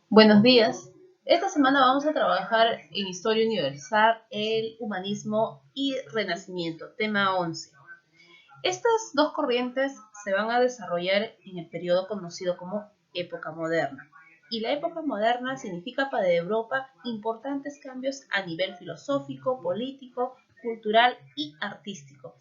Buenos días. Esta semana vamos a trabajar en Historia Universal, el humanismo y renacimiento, tema 11. Estas dos corrientes se van a desarrollar en el periodo conocido como época moderna. Y la época moderna significa para Europa importantes cambios a nivel filosófico, político, cultural y artístico.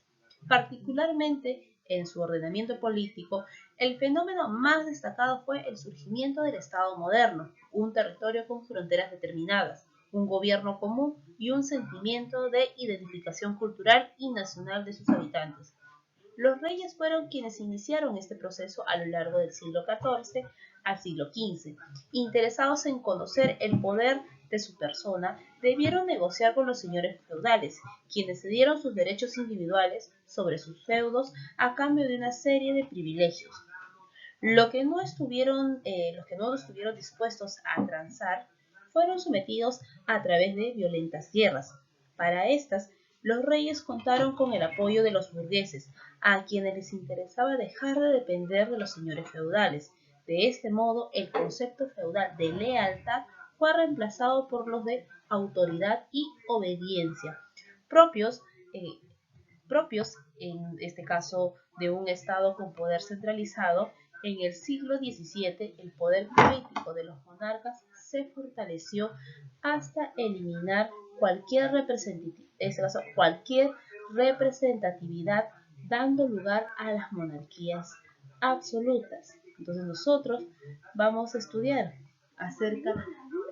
Particularmente en su ordenamiento político, el fenómeno más destacado fue el surgimiento del Estado moderno, un territorio con fronteras determinadas, un gobierno común y un sentimiento de identificación cultural y nacional de sus habitantes. Los reyes fueron quienes iniciaron este proceso a lo largo del siglo XIV al siglo XV. Interesados en conocer el poder de su persona, debieron negociar con los señores feudales, quienes cedieron sus derechos individuales sobre sus feudos a cambio de una serie de privilegios. Los que no estuvieron dispuestos a transar fueron sometidos a través de violentas guerras. Para estas, los reyes contaron con el apoyo de los burgueses, a quienes les interesaba dejar de depender de los señores feudales. De este modo, el concepto feudal de lealtad fue reemplazado por los de autoridad y obediencia, propios, eh, propios en este caso de un Estado con poder centralizado. En el siglo XVII, el poder político de los monarcas se fortaleció hasta eliminar cualquier representatividad, dando lugar a las monarquías absolutas. Entonces nosotros vamos a estudiar acerca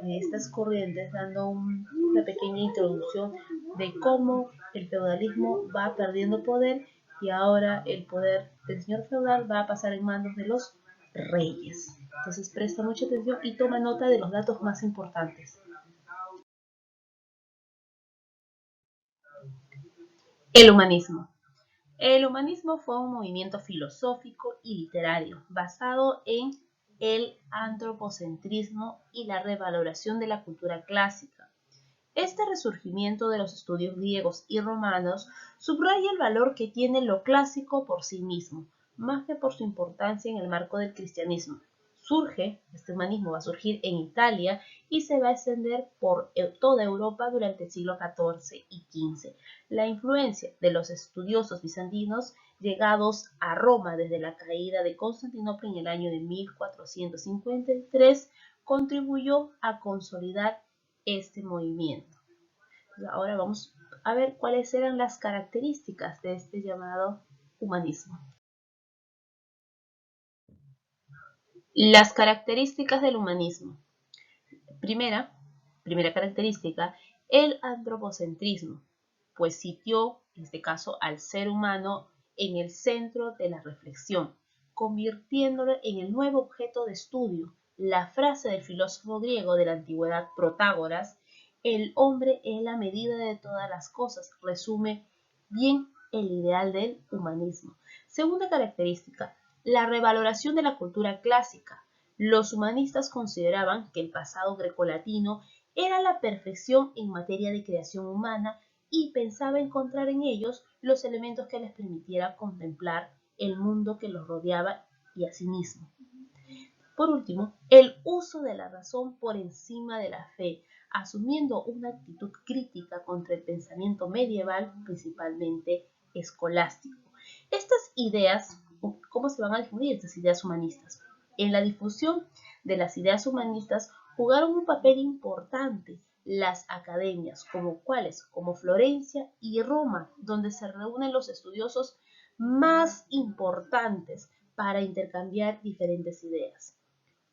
de estas corrientes, dando una pequeña introducción de cómo el feudalismo va perdiendo poder y ahora el poder del señor feudal va a pasar en manos de los reyes. Entonces presta mucha atención y toma nota de los datos más importantes. El humanismo. El humanismo fue un movimiento filosófico y literario basado en el antropocentrismo y la revaloración de la cultura clásica. Este resurgimiento de los estudios griegos y romanos subraya el valor que tiene lo clásico por sí mismo, más que por su importancia en el marco del cristianismo. Este humanismo va a surgir en Italia y se va a extender por toda Europa durante el siglo XIV y XV. La influencia de los estudiosos bizantinos llegados a Roma desde la caída de Constantinopla en el año de 1453 contribuyó a consolidar este movimiento. Ahora vamos a ver cuáles eran las características de este llamado humanismo. Las características del humanismo. Primera característica, el antropocentrismo, pues sitió, en este caso, al ser humano en el centro de la reflexión, convirtiéndolo en el nuevo objeto de estudio. La frase del filósofo griego de la antigüedad Protágoras, el hombre es la medida de todas las cosas, resume bien el ideal del humanismo. Segunda característica, la revaloración de la cultura clásica. Los humanistas consideraban que el pasado grecolatino era la perfección en materia de creación humana y pensaba encontrar en ellos los elementos que les permitiera contemplar el mundo que los rodeaba y a sí mismo. Por último, el uso de la razón por encima de la fe, asumiendo una actitud crítica contra el pensamiento medieval, principalmente escolástico. Estas ideas, ¿cómo se van a difundir estas ideas humanistas? En la difusión de las ideas humanistas jugaron un papel importante las academias, como Florencia y Roma, donde se reúnen los estudiosos más importantes para intercambiar diferentes ideas.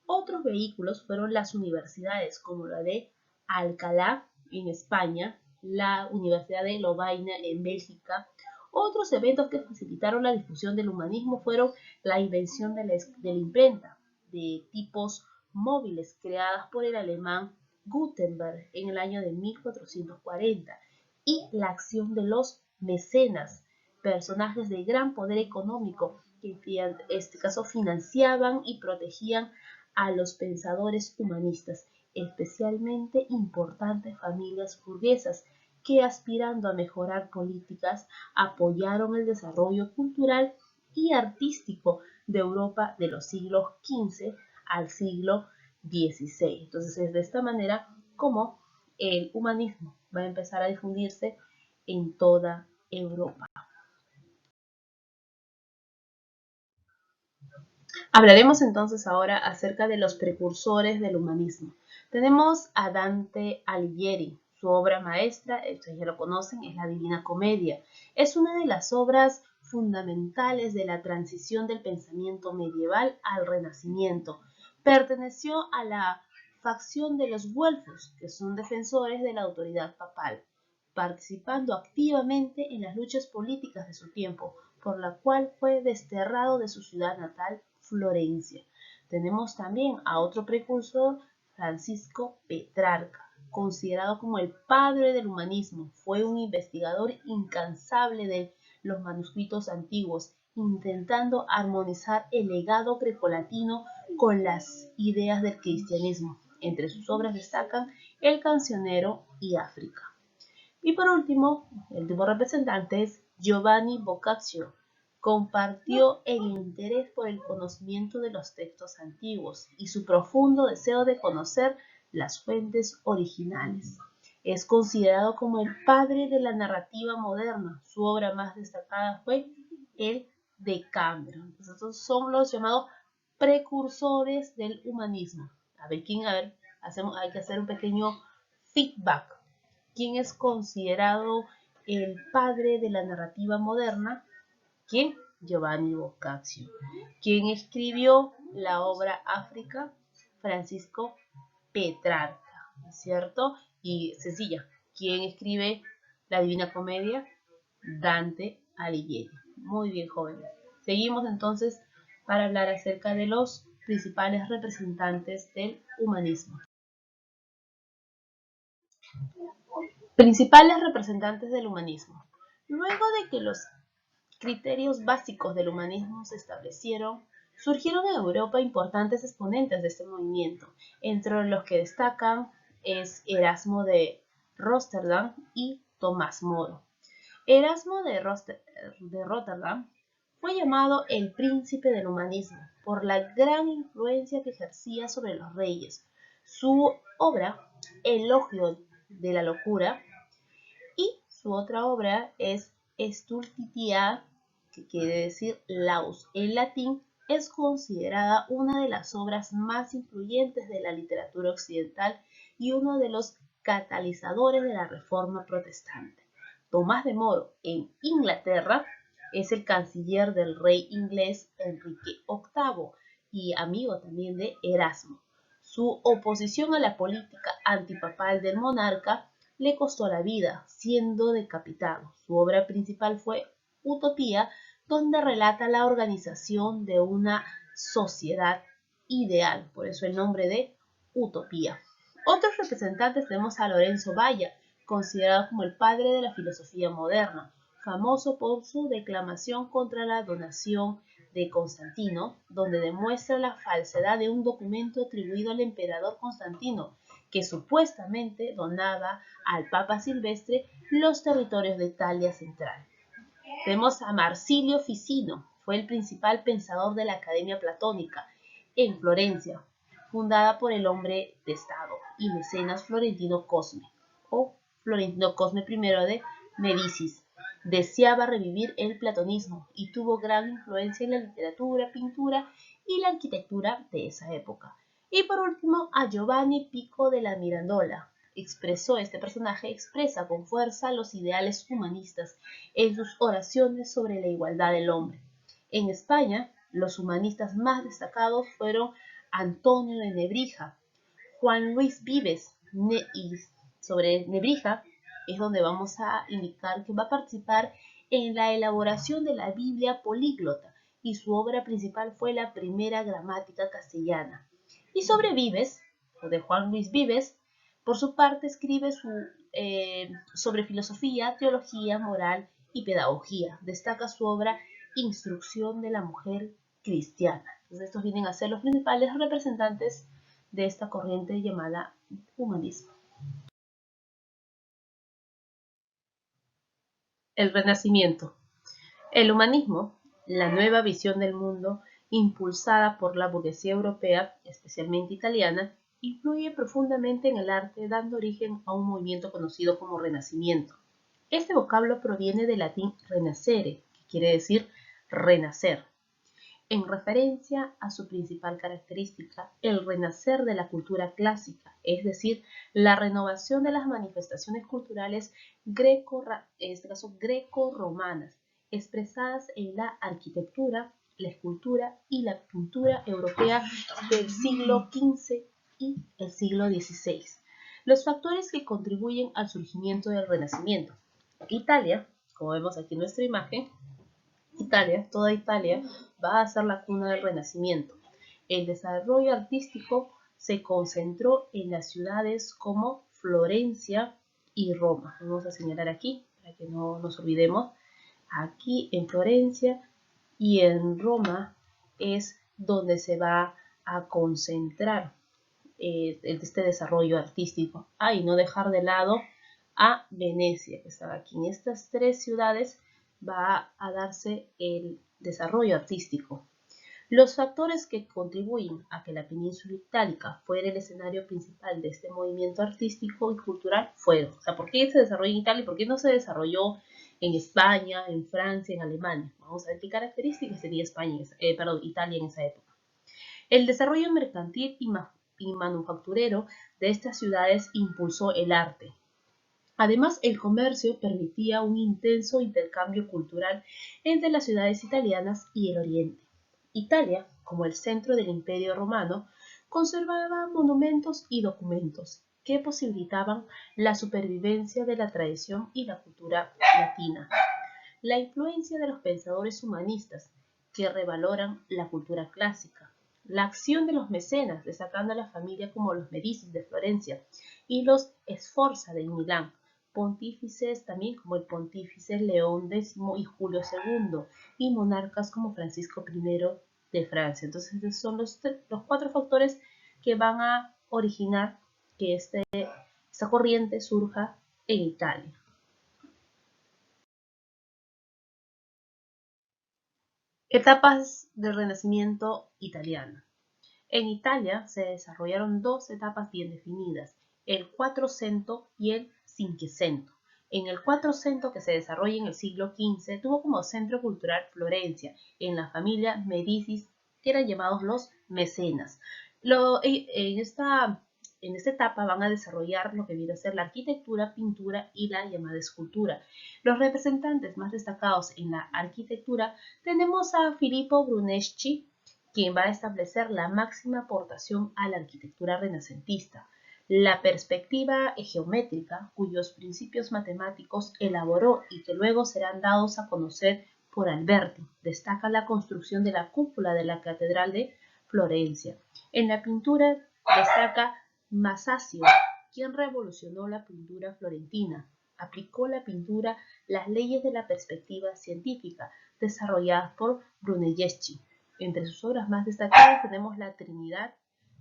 Otros vehículos fueron las universidades, como la de Alcalá en España, la Universidad de Lovaina en Bélgica. Otros eventos que facilitaron la difusión del humanismo fueron la invención de la imprenta de tipos móviles creadas por el alemán Gutenberg en el año de 1440 y la acción de los mecenas, personajes de gran poder económico que en este caso financiaban y protegían a los pensadores humanistas, especialmente importantes familias burguesas que, aspirando a mejorar políticas, apoyaron el desarrollo cultural y artístico de Europa de los siglos XV al siglo XVI. Entonces es de esta manera como el humanismo va a empezar a difundirse en toda Europa. Hablaremos entonces ahora acerca de los precursores del humanismo. Tenemos a Dante Alighieri. Su obra maestra, ustedes ya lo conocen, es la Divina Comedia. Es una de las obras fundamentales de la transición del pensamiento medieval al Renacimiento. Perteneció a la facción de los güelfos, que son defensores de la autoridad papal, participando activamente en las luchas políticas de su tiempo, por la cual fue desterrado de su ciudad natal, Florencia. Tenemos también a otro precursor, Francisco Petrarca, considerado como el padre del humanismo. Fue un investigador incansable de los manuscritos antiguos, intentando armonizar el legado grecolatino con las ideas del cristianismo. Entre sus obras destacan El Cancionero y África. Y por último, el último representante es Giovanni Boccaccio. Compartió el interés por el conocimiento de los textos antiguos y su profundo deseo de conocer las fuentes originales. Es considerado como el padre de la narrativa moderna. Su obra más destacada fue el Decameron. Estos son los llamados precursores del humanismo. A ver, hay que hacer un pequeño feedback. ¿Quién es considerado el padre de la narrativa moderna? ¿Quién? Giovanni Boccaccio. ¿Quién escribió la obra África? Francisco Petrarca, ¿cierto? Y sencilla, ¿quién escribe la Divina Comedia? Dante Alighieri. Muy bien, jóvenes. Seguimos entonces para hablar acerca de los principales representantes del humanismo. Principales representantes del humanismo. Luego de que los criterios básicos del humanismo se establecieron, surgieron en Europa importantes exponentes de este movimiento, entre los que destacan es Erasmo de Rotterdam y Tomás Moro. Erasmo de Rotterdam fue llamado el príncipe del humanismo por la gran influencia que ejercía sobre los reyes. Su obra, Elogio de la locura, y su otra obra es Stultitia, que quiere decir laus en latín, es considerada una de las obras más influyentes de la literatura occidental y uno de los catalizadores de la Reforma protestante. Tomás de Moro, en Inglaterra, es el canciller del rey inglés Enrique VIII y amigo también de Erasmo. Su oposición a la política antipapal del monarca le costó la vida, siendo decapitado. Su obra principal fue Utopía, donde relata la organización de una sociedad ideal, por eso el nombre de Utopía. Otros representantes tenemos a Lorenzo Valla, considerado como el padre de la filosofía moderna, famoso por su declamación contra la donación de Constantino, donde demuestra la falsedad de un documento atribuido al emperador Constantino, que supuestamente donaba al Papa Silvestre los territorios de Italia Central. Vemos a Marsilio Ficino, fue el principal pensador de la Academia Platónica en Florencia, fundada por el hombre de Estado y mecenas Florentino Cosme, o Florentino Cosme I de Medicis. Deseaba revivir el platonismo y tuvo gran influencia en la literatura, pintura y la arquitectura de esa época. Y por último, a Giovanni Pico de la Mirandola. Este personaje expresa con fuerza los ideales humanistas en sus oraciones sobre la igualdad del hombre. En España, los humanistas más destacados fueron Antonio de Nebrija, Juan Luis Vives, y sobre Nebrija es donde vamos a indicar que va a participar en la elaboración de la Biblia políglota y su obra principal fue la primera gramática castellana. Y sobre Vives, o de Juan Luis Vives, por su parte escribe sobre filosofía, teología, moral y pedagogía. Destaca su obra Instrucción de la mujer cristiana. Entonces estos vienen a ser los principales representantes de esta corriente llamada humanismo. El Renacimiento. El humanismo, la nueva visión del mundo impulsada por la burguesía europea, especialmente italiana, influye profundamente en el arte, dando origen a un movimiento conocido como Renacimiento. Este vocablo proviene del latín renascere, que quiere decir renacer, en referencia a su principal característica, el renacer de la cultura clásica, es decir, la renovación de las manifestaciones culturales greco-romanas, expresadas en la arquitectura, la escultura y la pintura europea del siglo XV y el siglo XVI. Los factores que contribuyen al surgimiento del Renacimiento. Italia, como vemos aquí en nuestra imagen, toda Italia, va a ser la cuna del Renacimiento. El desarrollo artístico se concentró en las ciudades como Florencia y Roma. Vamos a señalar aquí para que no nos olvidemos. Aquí en Florencia y en Roma es donde se va a concentrar este desarrollo artístico. Y no dejar de lado a Venecia, que estaba aquí. En estas tres ciudades va a darse el desarrollo artístico. Los factores que contribuyen a que la península itálica fuera el escenario principal de este movimiento artístico y cultural fueron, ¿por qué se desarrolló en Italia y por qué no se desarrolló en España, en Francia, en Alemania? Vamos a ver qué características tenía Italia en esa época. El desarrollo mercantil y manufacturero de estas ciudades impulsó el arte. Además, el comercio permitía un intenso intercambio cultural entre las ciudades italianas y el Oriente. Italia, como el centro del Imperio Romano, conservaba monumentos y documentos que posibilitaban la supervivencia de la tradición y la cultura latina. La influencia de los pensadores humanistas que revaloran la cultura clásica. La acción de los mecenas, destacando a la familia como los Medici de Florencia y los Sforza de Milán, pontífices también como el pontífice León X y Julio II, y monarcas como Francisco I de Francia. Entonces, estos son los cuatro factores que van a originar que esta corriente surja en Italia. Etapas del Renacimiento italiano. En Italia se desarrollaron dos etapas bien definidas, el Quattrocento y el Cinquecento. En el Quattrocento, que se desarrolla en el siglo XV, tuvo como centro cultural Florencia, en la familia Medici, que eran llamados los mecenas. En esta etapa van a desarrollar lo que viene a ser la arquitectura, pintura y la llamada escultura. Los representantes más destacados en la arquitectura tenemos a Filippo Brunelleschi, quien va a establecer la máxima aportación a la arquitectura renacentista. La perspectiva geométrica, cuyos principios matemáticos elaboró y que luego serán dados a conocer por Alberti, destaca la construcción de la cúpula de la Catedral de Florencia. En la pintura destaca Masaccio, quien revolucionó la pintura florentina. Aplicó la pintura las leyes de la perspectiva científica, desarrolladas por Brunelleschi. Entre sus obras más destacadas tenemos la Trinidad,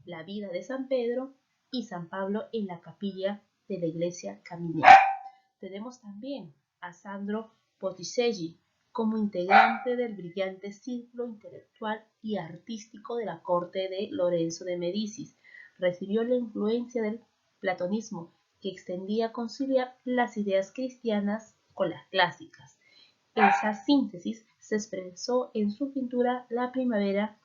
la vida de San Pedro y San Pablo en la capilla de la iglesia Caminera. Tenemos también a Sandro Botticelli como integrante del brillante círculo intelectual y artístico de la corte de Lorenzo de Medici. Recibió la influencia del platonismo, que extendía a conciliar las ideas cristianas con las clásicas. Esa síntesis se expresó en su pintura La Primavera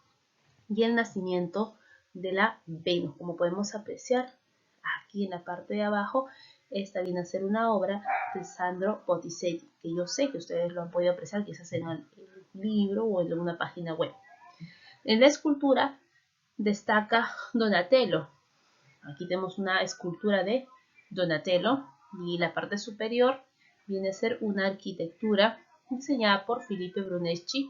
y el nacimiento de la Venus. Como podemos apreciar aquí en la parte de abajo, esta viene a ser una obra de Sandro Botticelli, que yo sé que ustedes lo han podido apreciar quizás en el libro o en una página web. En la escultura destaca Donatello. Aquí tenemos una escultura de Donatello y la parte superior viene a ser una arquitectura diseñada por Filippo Brunelleschi.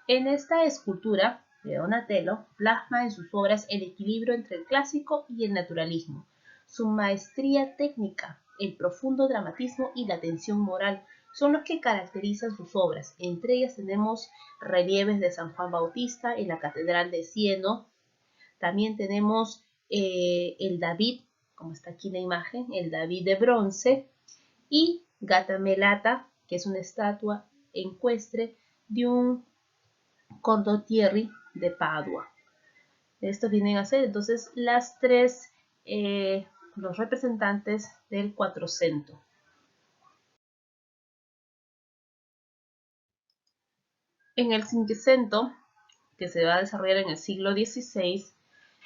En esta escultura de Donatello plasma en sus obras el equilibrio entre el clásico y el naturalismo, su maestría técnica, el profundo dramatismo y la tensión moral son los que caracterizan sus obras. Entre ellas tenemos relieves de San Juan Bautista en la Catedral de Siena. También tenemos el David, como está aquí en la imagen, el David de bronce, y Gattamelata, que es una estatua ecuestre de un condottieri de Padua. Estos vienen a ser entonces los representantes del Quattrocento. En el Cinquecento, que se va a desarrollar en el siglo XVI,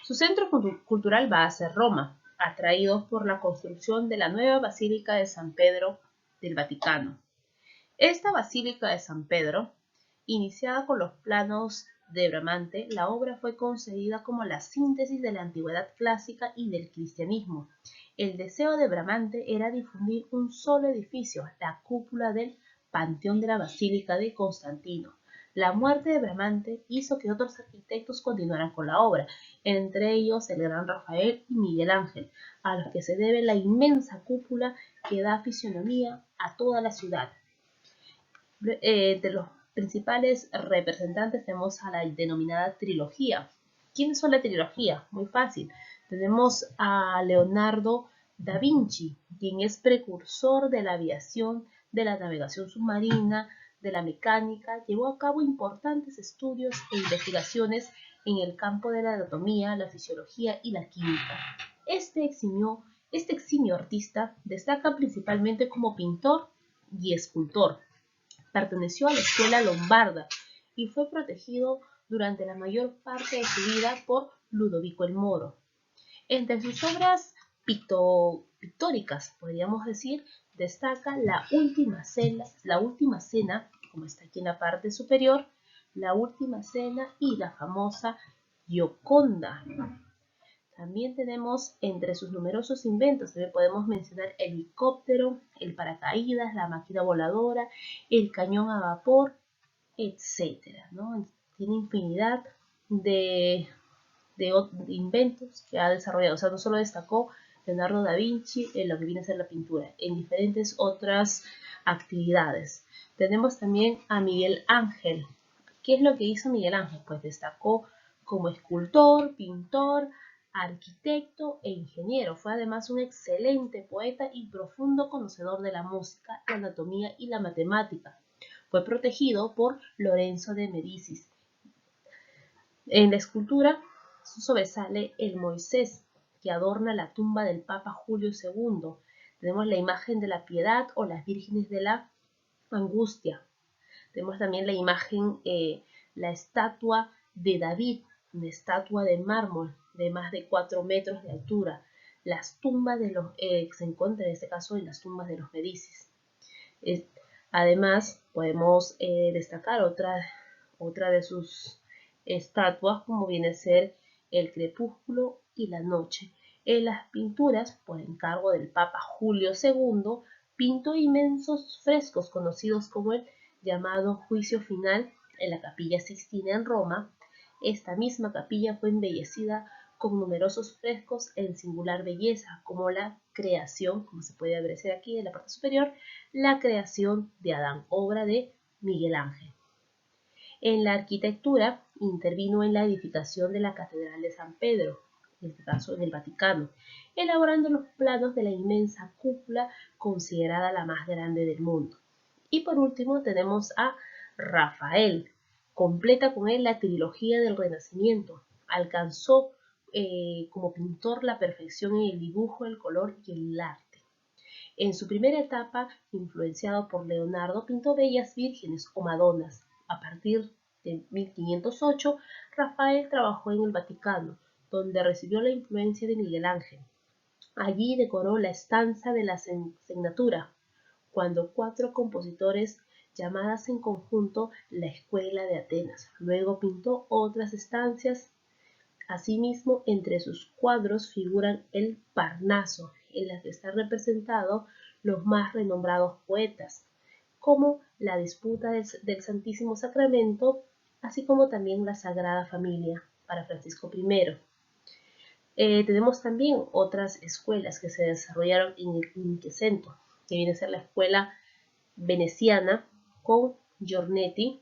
su centro cultural va a ser Roma, atraídos por la construcción de la nueva Basílica de San Pedro del Vaticano. Esta Basílica de San Pedro, iniciada con los planos de Bramante, la obra fue concebida como la síntesis de la antigüedad clásica y del cristianismo. El deseo de Bramante era difundir un solo edificio, la cúpula del Panteón de la Basílica de Constantino. La muerte de Bramante hizo que otros arquitectos continuaran con la obra, entre ellos el gran Rafael y Miguel Ángel, a los que se debe la inmensa cúpula que da fisonomía a toda la ciudad. De los principales representantes tenemos a la denominada trilogía. ¿Quiénes son la trilogía? Muy fácil. Tenemos a Leonardo da Vinci, quien es precursor de la aviación, de la navegación submarina, de la mecánica. Llevó a cabo importantes estudios e investigaciones en el campo de la anatomía, la fisiología y la química. Este eximio artista destaca principalmente como pintor y escultor. Perteneció a la escuela lombarda y fue protegido durante la mayor parte de su vida por Ludovico el Moro. Entre sus obras pictóricas, podríamos decir, destaca la última cena, como está aquí en la parte superior, la última cena y la famosa Gioconda. También tenemos entre sus numerosos inventos, también podemos mencionar el helicóptero, el paracaídas, la máquina voladora, el cañón a vapor, etcétera, ¿no? Tiene infinidad de inventos que ha desarrollado. O sea, no solo destacó Leonardo da Vinci en lo que viene a ser la pintura, en diferentes otras actividades. Tenemos también a Miguel Ángel. ¿Qué es lo que hizo Miguel Ángel? Pues destacó como escultor, pintor, arquitecto e ingeniero. Fue además un excelente poeta y profundo conocedor de la música, la anatomía y la matemática. Fue protegido por Lorenzo de Medicis. En la escultura sobresale el Moisés que adorna la tumba del Papa Julio II. Tenemos la imagen de la Piedad o las vírgenes de la Angustia. Tenemos también la imagen, la estatua de David, una estatua de mármol de más de 4 metros de altura. Las tumbas de los, se encuentran en este caso en las tumbas de los Medicis. Además, podemos destacar otra de sus estatuas, como viene a ser el crepúsculo y la noche. En las pinturas, por encargo del Papa Julio II, pintó inmensos frescos conocidos como el llamado Juicio Final en la Capilla Sixtina en Roma. Esta misma capilla fue embellecida con numerosos frescos en singular belleza, como la creación, como se puede apreciar aquí en la parte superior, la creación de Adán, obra de Miguel Ángel. En la arquitectura intervino en la edificación de la Catedral de San Pedro, en este caso en el Vaticano, elaborando los planos de la inmensa cúpula considerada la más grande del mundo. Y por último tenemos a Rafael. Completa con él la trilogía del Renacimiento. Alcanzó como pintor la perfección en el dibujo, el color y el arte. En su primera etapa, influenciado por Leonardo, pintó bellas vírgenes o madonas. A partir de 1508, Rafael trabajó en el Vaticano, donde recibió la influencia de Miguel Ángel. Allí decoró la estancia de la Signatura, cuando 4 compositores llamadas en conjunto la Escuela de Atenas. Luego pintó otras estancias. Asimismo, entre sus cuadros figuran el Parnaso, en la que están representados los más renombrados poetas, como la disputa del Santísimo Sacramento, así como también la Sagrada Familia para Francisco I. Tenemos también otras escuelas que se desarrollaron en el Quinquecento, que viene a ser la escuela veneciana con Giornetti,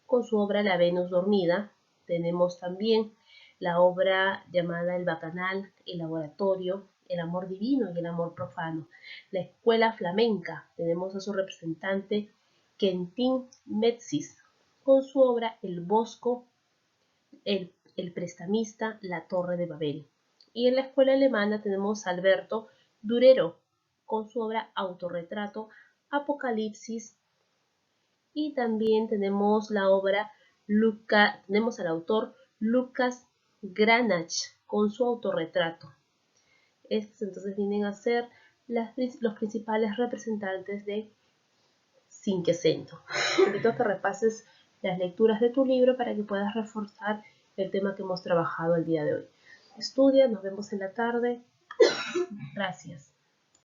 con su obra La Venus Dormida. Tenemos también la obra llamada El Bacanal, El Laboratorio, El Amor Divino y El Amor Profano. La escuela flamenca, tenemos a su representante Quentin Metzys, con su obra El Bosco el prestamista, La Torre de Babel. Y en la escuela alemana tenemos a Alberto Durero con su obra Autorretrato, Apocalipsis. Y también tenemos la obra tenemos al autor Lucas Granach con su Autorretrato. Estos entonces vienen a ser los principales representantes de Cinquecento. Te invito a que repases las lecturas de tu libro para que puedas reforzar el tema que hemos trabajado el día de hoy. Estudia, nos vemos en la tarde. Gracias.